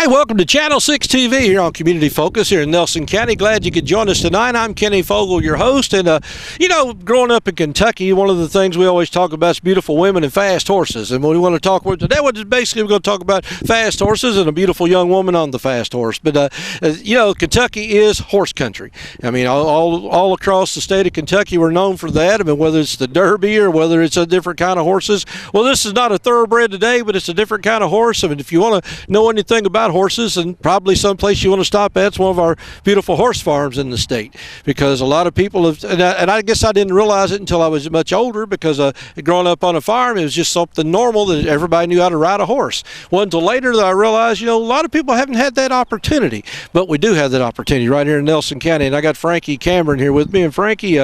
Hi, welcome to Channel 6 TV here on Community Focus here in Nelson County. Glad you could join us tonight. I'm Kenny Fogle, your host. And, growing up in Kentucky, one of the things we always talk about is beautiful women and fast horses. And what we want to talk about today, we're going to talk about fast horses and a beautiful young woman on the fast horse. But, Kentucky is horse country. I mean, all across the state of Kentucky, we're known for that. I mean, whether it's the Derby or whether it's a different kind of horses. Well, this is not a thoroughbred today, but it's a different kind of horse. I mean, if you want to know anything about horses, and probably someplace you want to stop at, it's one of our beautiful horse farms in the state, because a lot of people have, and I guess I didn't realize it until I was much older, because growing up on a farm, it was just something normal that everybody knew how to ride a horse. Well, until later that I realized, a lot of people haven't had that opportunity, but we do have that opportunity right here in Nelson County. And I got Frankie Cameron here with me. And Frankie,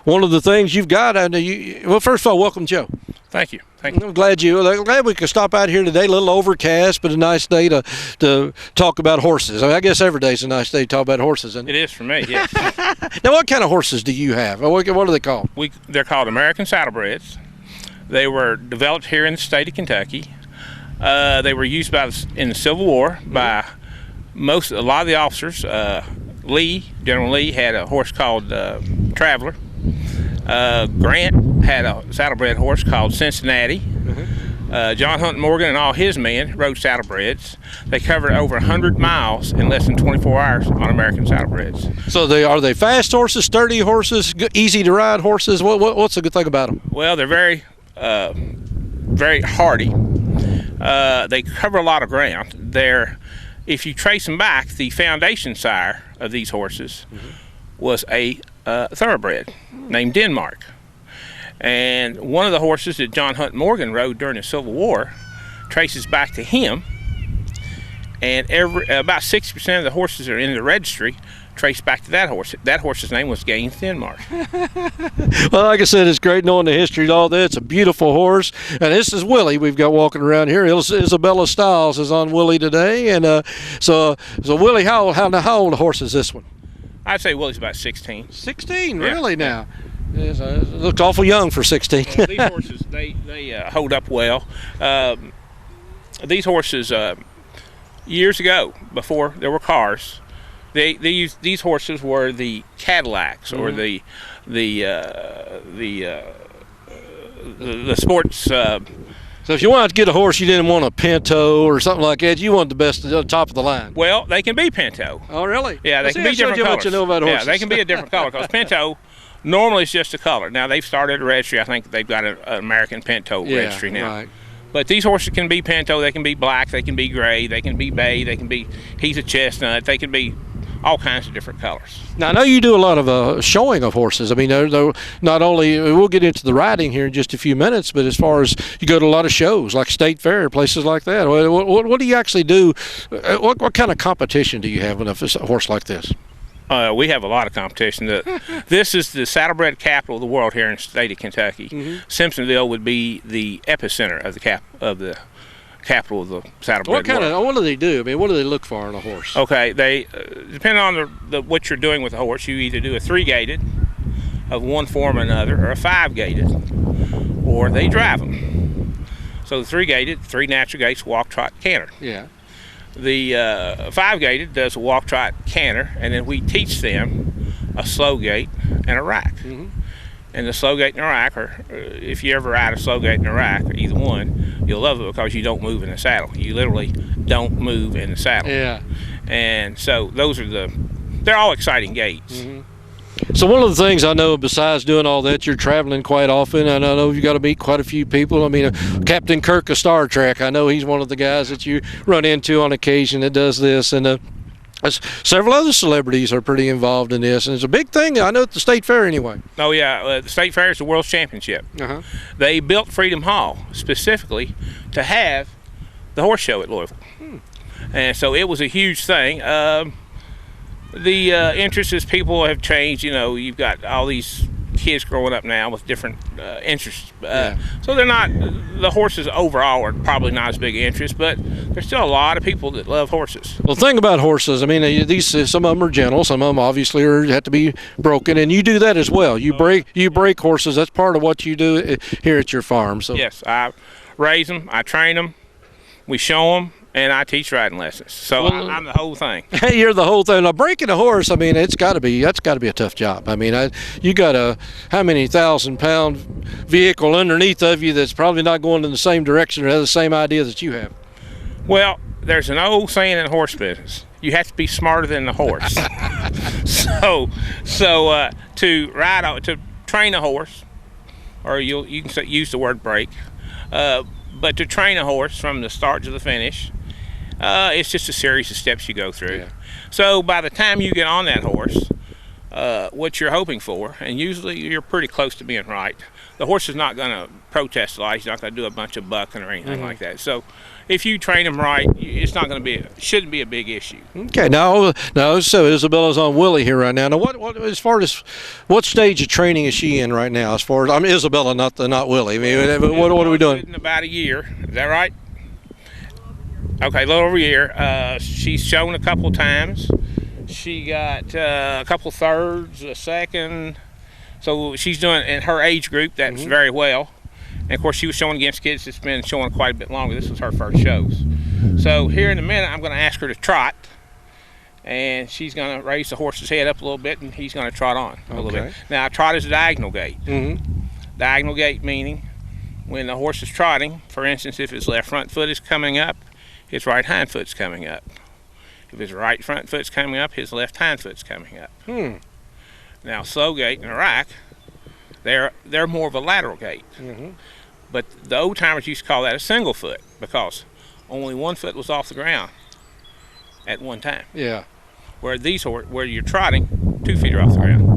one of the things you've got, well, first of all, welcome, Joe. Thank you. I'm glad we could stop out here today. A little overcast, but a nice day to talk about horses. I guess every day's a nice day to talk about horses, isn't it? It is for me, yes. Now, what kind of horses do you have? What are they called? They're called American Saddlebreds. They were developed here in the state of Kentucky. They were used in the Civil War by a lot of the officers. General Lee had a horse called Traveler. Grant had a saddlebred horse called Cincinnati. John Hunt Morgan and all his men rode saddlebreds. They covered over 100 miles in less than 24 hours on American saddlebreds. So are they fast horses, sturdy horses, easy to ride horses? What's the good thing about them? Well, they're very hardy. They cover a lot of ground. If you trace them back, the foundation sire of these horses was a thoroughbred named Denmark. And one of the horses that John Hunt Morgan rode during the Civil War traces back to him. And about 60% of the horses that are in the registry trace back to that horse. That horse's name was Gaines Denmark. Well, like I said, it's great knowing the history of all that. It's a beautiful horse. And this is Willie we've got walking around here. Isabella Stiles is on Willie today. And so Willie, how old a horse is this one? I'd say Willie's about 16. 16, really, yeah. Now? Yes, it looks awful young for 16. These horses, they hold up well. These horses, years ago, before there were cars, these horses were the Cadillacs or the sports. So if you wanted to get a horse, you didn't want a Pinto or something like that. You wanted the best, top of the line. Well, they can be Pinto. Oh, really? Yeah, they can be different colors. What you know about horses. Yeah, they can be a different color, because Pinto normally is just a color. Now they've started a registry. I think they've got an American Pinto registry now. Right. But these horses can be Pinto. They can be black. They can be gray. They can be bay. They can be he's a chestnut. They can be all kinds of different colors. Now, I know you do a lot of showing of horses. I mean, they're not only, we'll get into the riding here in just a few minutes, but as far as you go to a lot of shows like State Fair, places like that. What do you actually do? What kind of competition do you have with a horse like this? We have a lot of competition. This is the saddlebred capital of the world here in the state of Kentucky. Simpsonville would be the epicenter of the capital of the saddlebred world. What do they do? I mean, what do they look for in a horse? Okay, they depending on what you're doing with the horse, you either do a 3-gated of one form or another, or a 5-gated, or they drive them. So the 3-gated, 3 natural gaits, walk, trot, canter. Yeah. The 5-gated does a walk, trot, canter, and then we teach them a slow gait and a rack. And the slow gait and a rack, or if you ever ride a slow gait and a rack, or either one, you'll love it because you don't move in the saddle. You literally don't move in the saddle. Yeah. And so those are they're all exciting gaits. So one of the things I know, besides doing all that, you're traveling quite often, and I know you've got to meet quite a few people. I mean, Captain Kirk of Star Trek, I know he's one of the guys that you run into on occasion that does this, and several other celebrities are pretty involved in this, and it's a big thing, I know, at the State Fair anyway. Oh, yeah. The State Fair is the World's Championship. They built Freedom Hall specifically to have the horse show at Louisville. And so it was a huge thing. The interests as people have changed. You've got all these kids growing up now with different interests. So the horses overall are probably not as big an interest, but there's still a lot of people that love horses. Well, the thing about horses, I mean, some of them are gentle, some of them obviously have to be broken, and you do that as well. You break horses. That's part of what you do here at your farm. So yes, I raise them, I train them, we show them, and I teach riding lessons. So Well, I'm the whole thing. Hey, you're the whole thing. Now, breaking a horse, I mean, that's got to be a tough job. I mean, you got a how many 1,000-pound vehicle underneath of you that's probably not going in the same direction or has the same idea that you have. Well, there's an old saying in horse business: you have to be smarter than the horse. so to train a horse, or you can use the word break, but to train a horse from the start to the finish, it's just a series of steps you go through. Yeah. So by the time you get on that horse, what you're hoping for, and usually you're pretty close to being right. The horse is not going to protest a lot. He's not going to do a bunch of bucking or anything like that. So if you train him right, it's not going to be shouldn't be a big issue. Okay, now so Isabella's on Willie here right now. Now, what as far as what stage of training is she in right now? As far as Isabella, not Willie. I mean, what are we doing? In about a year, is that right? Okay, a little over a year. She's shown a couple times. She got a couple thirds, a second. So she's doing in her age group. That's very well. And of course, she was showing against kids that's been showing quite a bit longer. This was her first shows. So here in a minute, I'm going to ask her to trot, and she's going to raise the horse's head up a little bit, and he's going to trot on a little bit. Now, trot is a diagonal gait. Diagonal gait meaning when the horse is trotting, for instance, if his left front foot is coming up, his right hind foot's coming up. If his right front foot's coming up, his left hind foot's coming up. Now, slow gait in Iraq, they're more of a lateral gait. But the old timers used to call that a single foot because only one foot was off the ground at one time. Yeah. Where you're trotting, 2 feet are off the ground.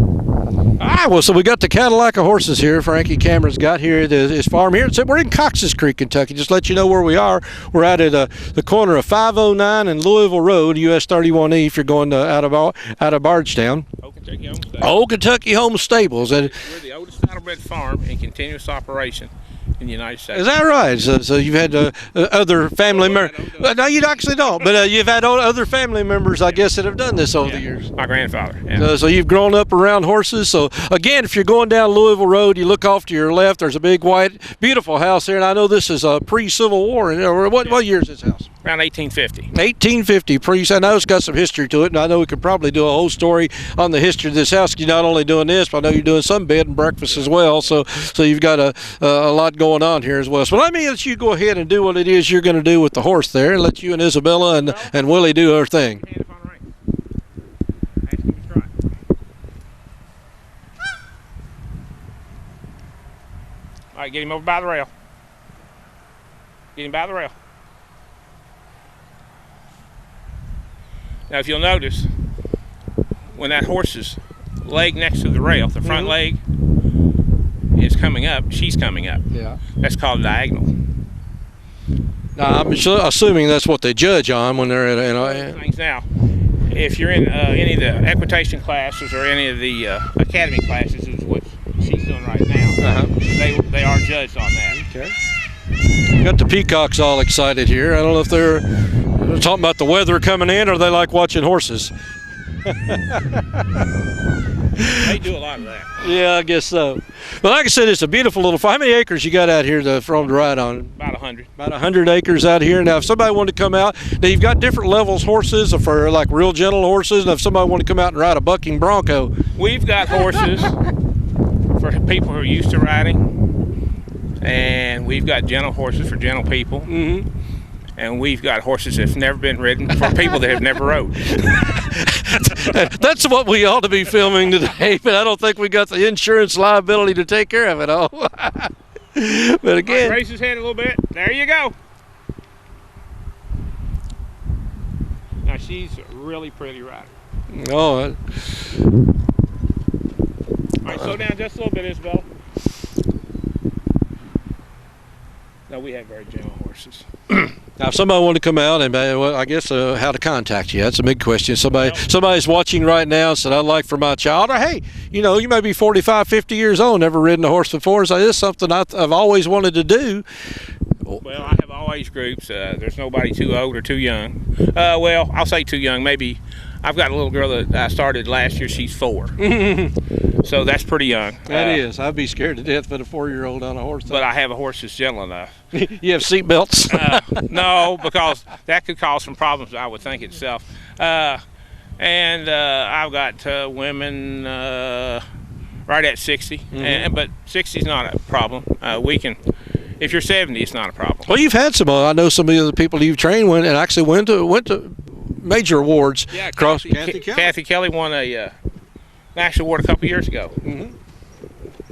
Well, so we got the Cadillac of horses here. Frankie Cameron's got here at his farm here. So we're in Cox's Creek, Kentucky. Just to let you know where we are. We're out at the corner of 509 and Louisville Road, US 31E. If you're going out of Bardstown. Old Kentucky Home Stables. We're the oldest saddlebred farm in continuous operation in the United States. Is that right? So you've had other family members. No, you actually don't. But you've had other family members, I guess, that have done this over the years. My grandfather. Yeah. So you've grown up around horses. So again, if you're going down Louisville Road, you look off to your left. There's a big white, beautiful house there, and I know this is a pre-Civil War. What year is this house? Around 1850. 1850. I know it's got some history to it, and I know we could probably do a whole story on the history of this house. You're not only doing this, but I know you're doing some bed and breakfast as well. So you've got a lot going on here as well. So let me let you go ahead and do what it is you're going to do with the horse there, and let you and Isabella and Willie do their thing. All right, get him over by the rail. Get him by the rail. Now, if you'll notice, when that horse's leg next to the rail, the front leg is coming up, she's coming up. Yeah. That's called diagonal. Now, I'm assuming that's what they judge on when they're at. Things now, if you're in any of the equitation classes or any of the academy classes, is what she's doing right now. They are judged on that. Okay. Got the peacocks all excited here. I don't know if they're talking about the weather coming in, or they like watching horses. They do a lot of that. Yeah, I guess so. But like I said, it's a beautiful little farm. How many acres you got out here for them to ride on? About 100. About 100 acres out here. Now, if somebody wanted to come out, now you've got different levels horses for like real gentle horses, and if somebody wanted to come out and ride a bucking bronco. We've got horses for people who are used to riding, and we've got gentle horses for gentle people. And we've got horses that have never been ridden for people that have never rode. That's what we ought to be filming today, but I don't think we got the insurance liability to take care of it all. But again, raise his head a little bit. There you go. Now she's a really pretty rider. Oh. All right, slow down just a little bit, Isabel. No, we have very gentle horses. Now, if somebody wanted to come out and, well, I guess how to contact you. That's a big question. Somebody's watching right now and said, I'd like for my child, or hey, you may be 45, 50 years old, never ridden a horse before. So this is something I've always wanted to do. Well, I have all age groups. There's nobody too old or too young. Well, I'll say too young, maybe I've got a little girl that I started last year. She's 4, so that's pretty young. That is. I'd be scared to death with a 4-year-old on a horse. But I have a horse that's gentle enough. You have seat belts? No, because that could cause some problems, I would think itself. And I've got women right at 60, but 60 is not a problem. We can, if you're 70, it's not a problem. Well, you've had some. I know some of the other people you've trained and actually went to major awards. Yeah, across Kathy Kelly won a national award a couple years ago.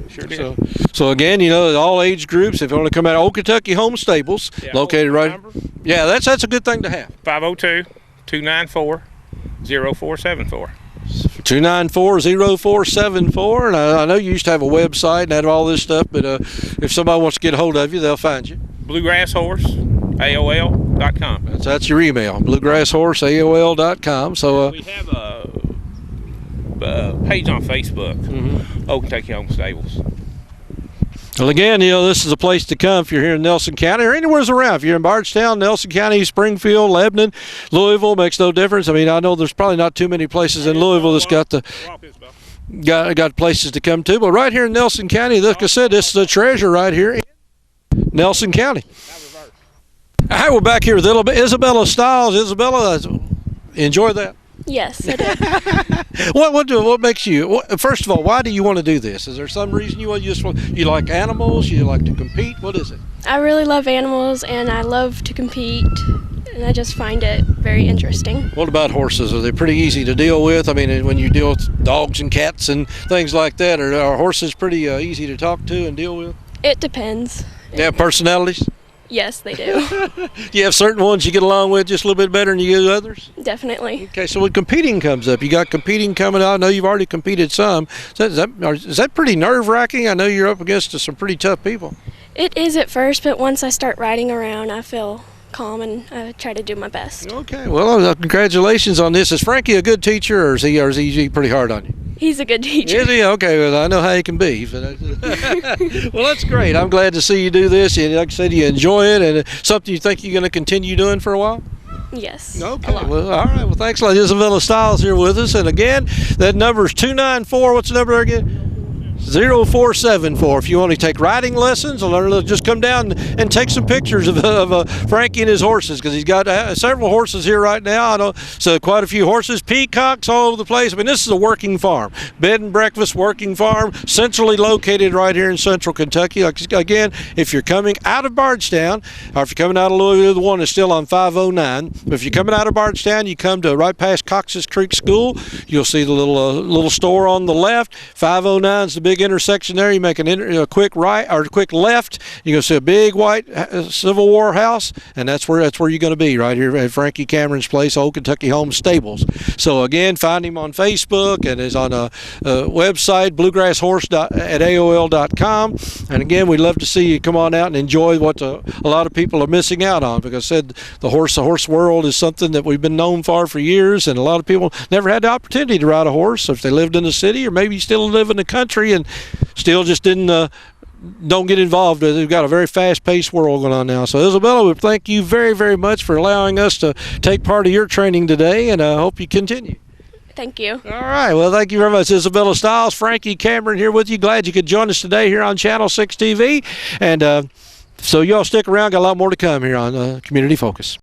Sure did. So again, you know, all age groups. If you want to come out, Old Kentucky Home Stables, located right. Number? Yeah, that's a good thing to have. 502-294-0474. 294-0474, and I know you used to have a website and had all this stuff, but if somebody wants to get a hold of you, they'll find you. BluegrassHorse@AOL.com. That's your email, BluegrassHorse@AOL.com. So we have a page on Facebook, Old Kentucky Home Stables. Well, again, you know, this is a place to come if you're here in Nelson County or anywhere around. If you're in Bardstown, Nelson County, Springfield, Lebanon, Louisville, makes no difference. I mean, I know there's probably not too many places in Louisville that's got places to come to, but right here in Nelson County, like I said, this is a treasure right here in Nelson County. All right, we're back here with Isabella Stiles. Isabella, enjoy that. Yes, I do. What makes you? First of all, why do you want to do this? Is there some reason you like animals? You like to compete? What is it? I really love animals, and I love to compete, and I just find it very interesting. What about horses? Are they pretty easy to deal with? I mean, when you deal with dogs and cats and things like that, are horses pretty easy to talk to and deal with? It depends. They have personalities? Yes, they do. Do you have certain ones you get along with just a little bit better than you do others? Definitely. Okay, so when competing comes up, you got competing coming out. I know you've already competed some. Is that pretty nerve-wracking? I know you're up against some pretty tough people. It is at first, but once I start riding around, I feel calm and I try to do my best. Okay, well, congratulations on this. Is Frankie a good teacher, or is he pretty hard on you? He's a good teacher. Is he? Okay, well, I know how he can be. Well, that's great. I'm glad to see you do this. And like I said, you enjoy it, and something you think you're going to continue doing for a while? Yes. Okay. Well, all right. Well, thanks a lot. Isabella Stiles here with us. And again, that number is 294. What's the number there again? 0474. If you want to take riding lessons or just come down and take some pictures of Frankie and his horses, because he's got several horses here right now. I know, so quite a few horses, peacocks all over the place. I mean, this is a working farm, bed and breakfast working farm, centrally located right here in central Kentucky. Like, again, if you're coming out of Bardstown, or if you're coming out of Louisville, the one is still on 509. But if you're coming out of Bardstown, you come to right past Cox's Creek School. You'll see the little store on the left. 509 is the big intersection there. You make a quick right or a quick left, you're going to see a big white Civil War house, and that's where you're going to be, right here at Frankie Cameron's place, Old Kentucky Home Stables. So again, find him on Facebook, and is on a website, bluegrasshorse@aol.com. And again, we'd love to see you come on out and enjoy what a lot of people are missing out on, because I said the horse world is something that we've been known for years, and a lot of people never had the opportunity to ride a horse if they lived in the city, or maybe still live in the country and still just don't get involved. They've got a very fast-paced world going on now. So Isabella, we thank you very, very much for allowing us to take part of your training today, and I hope you continue. Thank you. All right. Well, thank you very much, Isabella Stiles. Frankie Cameron here with you. Glad you could join us today here on Channel 6 TV. And so y'all stick around. Got a lot more to come here on Community Focus.